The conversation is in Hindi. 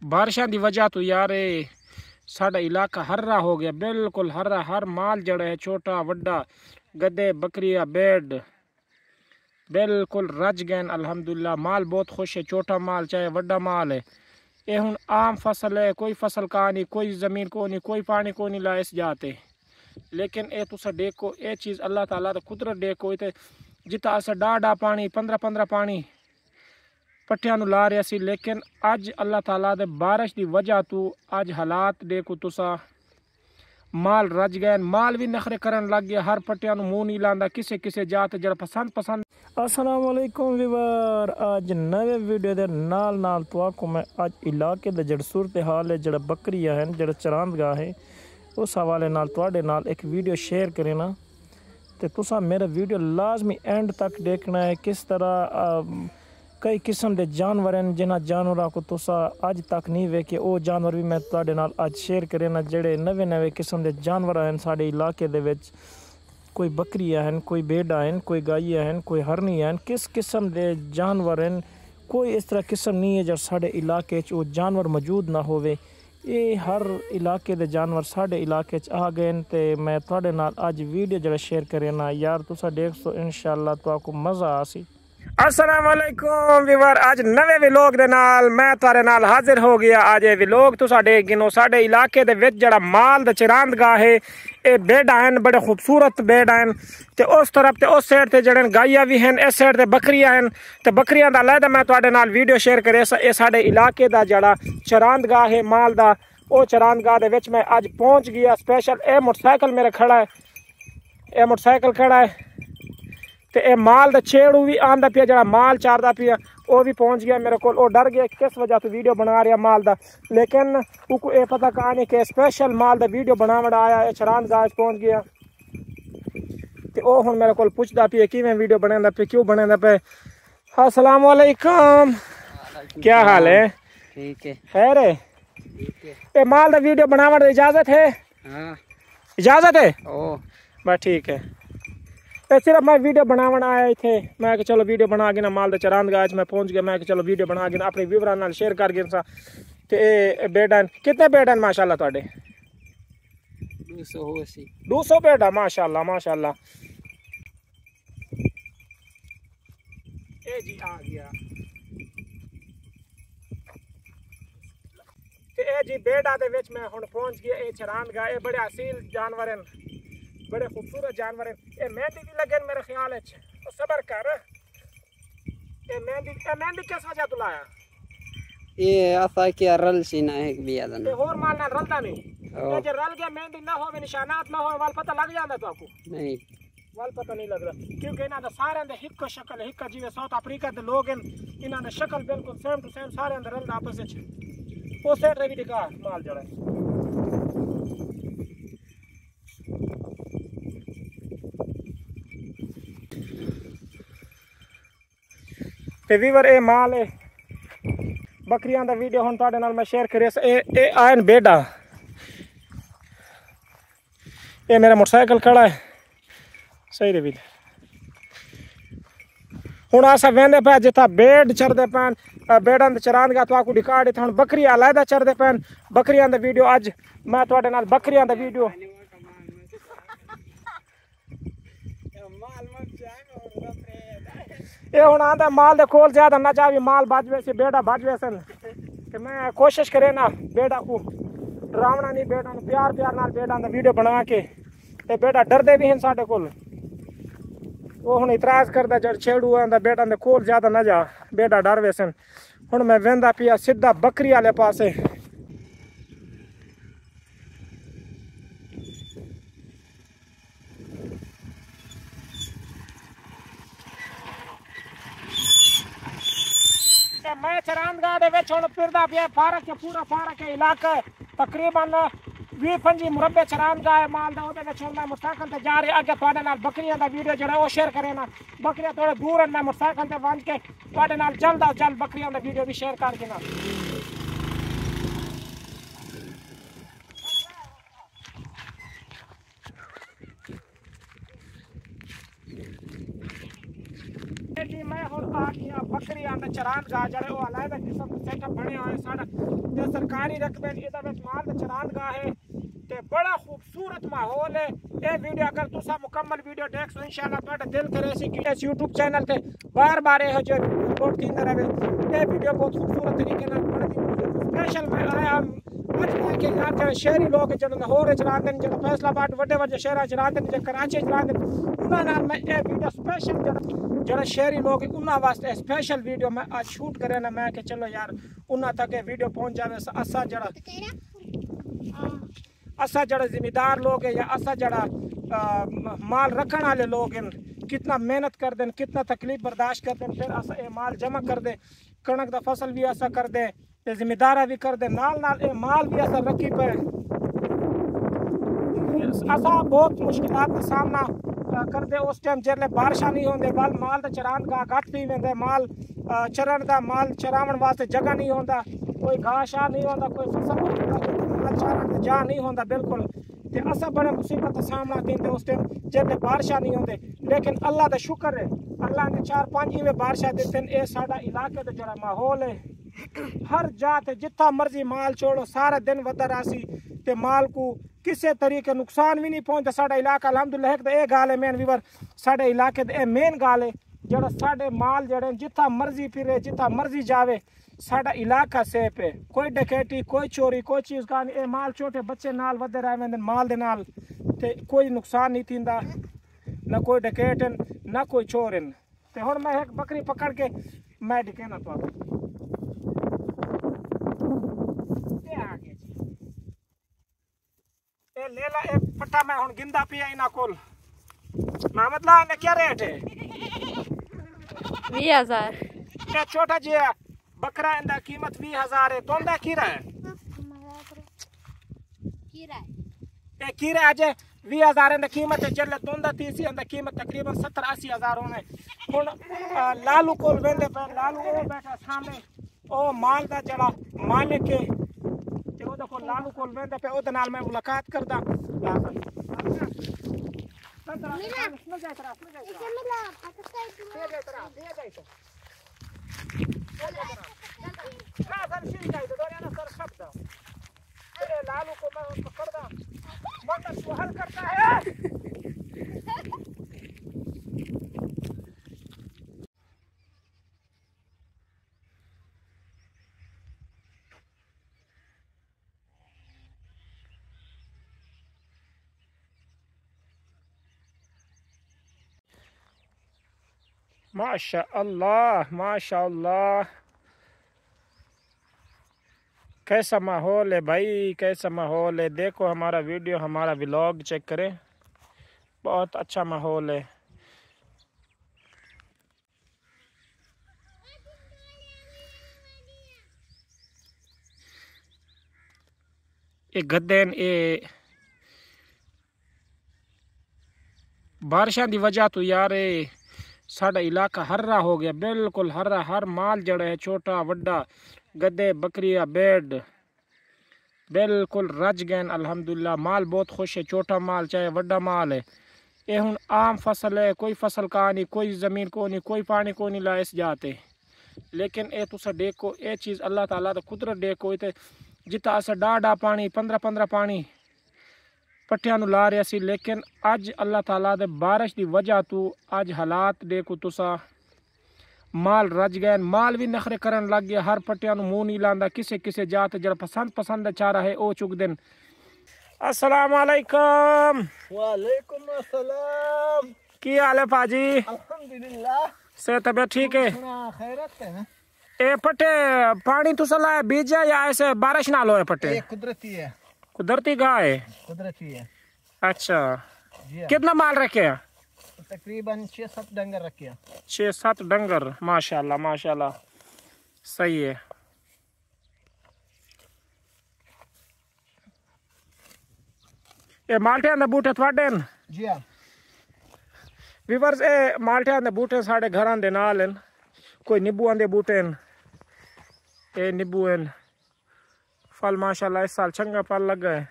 बारिशों की वजह तो यार साडा इलाका हरा हो गया, बिल्कुल हरा। हर माल जड़ा है छोटा वड्डा, गधे बकरियां बेड बिल्कुल रज गए। अल्हम्दुलिल्लाह माल बहुत खुश है, छोटा माल चाहे वड्डा माल है। ये हुन आम फसल है, कोई फसल का नहीं, कोई ज़मीन को नहीं, कोई पानी को नहीं ला इस जाते। लेकिन ये तुसा देखो ये चीज़ अल्लाह ताला दा कुदरत देखो। इतने जिता अस डा पानी 15 पानी पट्टियां ला रहे सी, लेकिन अज अल्लाह ताला दे बारिश की वजह तो अज हालात देखो तुसा माल रज गए। माल भी नखरे करन लग गया, हर पट्टियां मुंह नहीं लांदा, किसे किसे जात जरा पसंद। अस्सलाम वालेकुम वीवर, अज नवे वीडियो दे नाल तो आपको मैं अज इलाके दा जड़ सूरत हाल है, जड़ा बकरियां हैं, जड़ा चरांदगाह है, उस हवाले नाल तुहाडे नाल एक वीडियो शेयर करना। तो तुसा मेरा वीडियो लाजमी एंड तक देखना है। किस तरह कई किस्म के जानवर हैं जिन्होंने जानवरों को तुसा अज तक नहीं वेखे, वो जानवर भी मैं तुहाडे नाल अज शेयर करना। जेड़े नवे नवे किस्म के जानवर हैं साडे इलाके दे विच, कोई बकरियां हैं, कोई भेड़ां हैं, कोई गाइयां हैं, कोई हरनी हैं, किस किस्म के जानवर हैं। कोई इस तरह किस्म नहीं है जो साडे इलाके च वो जानवर मौजूद ना होवे। ये हर इलाके के जानवर साडे इलाके च आ गए ते मैं तुहाडे नाल अज वीडियो जरा शेयर करना यार, तुसा देख सो इंशाअल्लाह तो आपको मज़ा आसी। अस्सलाम वालेकुम वीवर, आज नवे व्लॉग दे नाल मैं तुहाडे नाल हाजिर हो गया। आज ये व्लॉग तुसा देख गिनो साडे इलाके दे विच जड़ा माल दा चरांदगाह है, ये बेड़ा हैं, बड़े खूबसूरत बेड़ हैं। ते उस तरफ ते उस साइड ते जड़े गाइयां भी हैं, इस साइड ते बकरियां हैं। ते बकरियां दा अलहदा मैं तुहाडे नाल वीडियो शेयर करे। ये साडे इलाके दा जड़ा चरांदगाह है माल दा, वो चरांदगाह दे विच मैं अज पहुंच गया स्पेशल। ये मोटरसाइकिल मेरा खड़ा है, ये मोटरसाइकिल खड़ा है ते ए माल दा छेड़ू भी आंदा पिया, जड़ा माल चारदा पिया वो भी पहुंच गया मेरे को। डर गया किस वजह तो वीडियो बना रहा माल दा, लेकिन उनको ये पता कहानी कि स्पेशल माल दा वीडियो बनावट आया है। चरांदगाह पहुंच गया ते ओ हुन मेरे को पुछदा पिया कि मैं वीडियो बनांदा पे, क्यों बनांदा पे। अस्सलाम वालेकुम, क्या हाल है? ठीक है, खैर है? ये माल दा वीडियो बनावट इजाजत है? हाँ इजाजत है। ओ बस ठीक है। तो सिर्फ मैं वीडियो बनावन आया थे, मैं कि चलो वीडियो बना के ना माल दे चरांदगाह मैं पहुंच गया। मैं कि चलो वीडियो बना के अपने व्यूवरां नाल शेयर कर गया सा। ते बेड़ा कितने बेड़ हैं माशाल्लाह तुहाडे? 200 बेड़ा माशाल्लाह माशाल्लाह। ए जी आ गया ते ए जी बेड़ा दे विच मैं हुण पहुंच गया। ए चरांदगाह ए बड़े असील जानवर हैं, बड़े खूबसूरत जानवर है। ये मेहंदी भी लगे मेरे ख्याल है, तो सबर कर। ये मेहंदी किस वजह तो लाया? ये आसा क्या रल सीना है बिया ये और माल ना रलता नहीं। ओ ये जो रल गया मेहंदी ना हो, निशानात ना हो, वाल पता लग जाता तो आपको? नहीं, वाल पता नहीं लग रहा, क्योंकि इन्हों का सारे अंदर हिक्को शक्ल है। हिक्का जिवें साउथ अफ्रीका के लोग हैं, इन्हों ने शक्ल बिल्कुल सेम टू सेम, सारे अंदर रलदा आपस में। उस साइड भी दिखा माल जड़ा है। ते वीवर ए माल है बकरियां दा वीडियो हुन तुहाडे नाल मैं शेयर करे। ए आयन बेड़ा, ये मेरा मोटरसाइकिल खड़ा है सही रे भी। हुन असा वेंदे पे जिथा बेड़ चरदे पैन, बेड़ां दे चरांदगाह तो आपको दिखा देता। हुन बकरियां अलहदा चरदे पैन, बकरियां दा वीडियो अज मैं तुहाडे नाल बकरियां दा वीडियो। ये हुन आंदा माल दे कोल ज्यादा ना जावी, माल बज वैसे बेड़ा बज वैसन। ते मैं कोशिश करे ना बेड़ा को डरावना नहीं, बेड़ा प्यार प्यार नाल बेड़ा दा वीडियो बना के। ते बेड़ा डरदे भी हैं साडे कोल, वो हुन इतराज करदा जड़ छेड़ू आंदा बेड़ा दे कोल ज्यादा ना जा, बेड़ा डर वैसन। हुन मैं वेंदा पिया सीधा बकरी वाले पासे। मैं चरांदगाह दे विच हुण फिरदा पिया। फारक है, पूरा फारक है इलाका, तकरीबन 20-25 मुरब्बे चरांदगाह है माल दा। ओदे विच हुण मैं मोटरसाइकिल ते जा रहा अगे तुहाडे नाल बकरियां दा वीडियो जेड़ा ओ शेयर करे ना। बकरियां थोड़े दूर हैं, मैं मोटरसाइकिल ते वंज के तुहाडे नाल जल्द अज जल्द बकरियां दा वीडियो भी शेयर कर देना। मैं हुण आ गया बकरियां दा चरांदगाह चरांद गाह जड़े वो अलहदा किस्म के सेटअप बने हुए साढ़ा ते सरकारी रकबे इहदा विच माल ते चरांद गाह है ते बड़ा खूबसूरत माहौल है। ये वीडियो अगर तुसा मुकम्मल वीडियो देख सो इंशाल्लाह तुहाडा दिल करे सी कि इस यूट्यूब चैनल ते बार बार ये जो अपलोड कींदा रहे। ये वीडियो बहुत खूबसूरत तरीके नाल बड़ी स्पेशल मैं आया आज के यार जो शहरी लोग जो लाहौर च रहंदे ने जो फैसलाबाद वड्डे वड्डे शहरां च रहंदे ने जो कराची च रहंदे उन्हां नाल मैं ये वीडियो स्पेशल जो शहरी लोग उन्हां वास्ते स्पेशल वीडियो मैं आज शूट करे ना मैं कि चलो यार उन्हां तक ये वीडियो पहुंच जावे। असा जड़ा जिम्मेदार लोग है या असा जड़ा माल रखने वाले लोग हैं कितना मेहनत कर दें कितना तकलीफ बर्दाश्त कर दें फिर असा ये माल जमा कर दे कणक का फसल भी ऐसा कर दे ते जिम्मेदारा भी कर दे नाल नाल ये माल भी ऐसा रखी पे असा बहुत मुश्किलात का सामना कर दे उस टाइम जेले बारिशा नहीं होंदे बल माल दा चरान का घट पी वेंदे माल चरण दा माल चरावण वास्ते जगह नहीं होंदा कोई घाह शाह नहीं होंदा कोई फसल चारण जा नहीं होंदा बिल्कुल ते असा बड़े मुसीबत का सामना कीते उस टाइम जेले बारिशा नहीं होंदे। लेकिन अल्लाह दा शुक्र है अल्लाह ने 4-5 इवें बारिशा दिते ए साडा इलाके दा जड़ा माहौल है हर जात जिथा मर्जी माल छोड़ो सारा दिन वधा रासी ते माल को किसी तरीके नुकसान भी नहीं पहुंचता। साडा इलाका अलहमदुलिल्लाह एक ये गाल है मेन वीवर साडे इलाके दा मेन गाल है जड़ा साडे माल जड़े जिथा मर्जी फिरे जिथा मर्जी जावे साडा इलाका सेफ है कोई डकैती कोई चोरी कोई चीज़ का नहीं। माल छोटे बच्चे नाल वधे रह वेंदे माल दे नाल ते कोई नुकसान नहीं थींदा ना कोई डकैत ना कोई चोर ते हुण मैं एक बकरी पकड़ के मैं दिखेना तो ए लेला ए पट्टा मैं हुण गिंदा पिया इना कोल मोहम्मद ला ने क्या रेट है 20,000 क्या छोटा जी बकरा इंदा कीमत 20,000 है तोंदा कीरा है ए कीरा आज 20,000 इंदा कीमत है चले तोंदा 30 इंदा कीमत तकरीबन 70-80 हज़ार होने हुण लालू कोल वेंदे पे लालू ओ बैठा सामने ओ माल दा जड़ा मालिक है ते ओ देखो लालू कोल वेंदे पे ओदे नाल मैं मुलाकात करदा लालू को मैं पकड़दा मतलब तू हल करता है माशाअल्लाह माशाअल्लाह कैसा माहौल है भाई कैसा माहौल है। देखो हमारा वीडियो हमारा व्लॉग चेक करें बहुत अच्छा माहौल है। ये गद्दे ये बारिशों की वजह तो यार साडा इलाका हरा हो गया बिल्कुल हरा हर माल जड़ा है छोटा वड्डा गद्दे बकरिया बेड बिल्कुल रज गए अल्हम्दुलिल्लाह माल बहुत खुश है छोटा माल चाहे वड्डा माल है। ये हुण आम फसल है कोई फसल का नहीं कोई ज़मीन को नहीं कोई पानी को नहीं ला इस जाते लेकिन ये तुसा देखो ये चीज़ अल्लाह ताला दा कुदरत देखो इते जिता अस डा पानी 15 पानी पट्टियां ला रहे सी लेकिन अज अल्लाह ताला दे बारिश की वजह तो अज हालात देखो तुसा माल रज गए माल भी नखरे करन लग गया हर पट्टियां मुँह नहीं लांदा किसे किसे जात जरा पसंद चारा है ओ चुक दिन। अस्सलाम वालेकुम। वालेकुम अस्सलाम। की हाल है पाजी? अल्हम्दुलिल्लाह से तबीयत ठीक है? खैरत है। ए पट्टे पानी तुसा लाए बीजा या ऐसे बारिश ना लो है पट्टे? ये कुदरती है। कुदरती गाय है? कुदरती है। अच्छा कितना माल रखे हैं? तकरीबन 6-7 डंगर रखे हैं। 6-7 डंगर माशाल्लाह माशाल्लाह सही है। ये माल्टे दे बूटे थोड़े न? जी हाँ। व्यूअर्स ये माल्टे दे बूटे साढ़े घर दे नाल हैं कोई नींबू दे बूटे हैं ये नींबू हैं फल माशाल्लाह इस साल चंगा फल लगा है।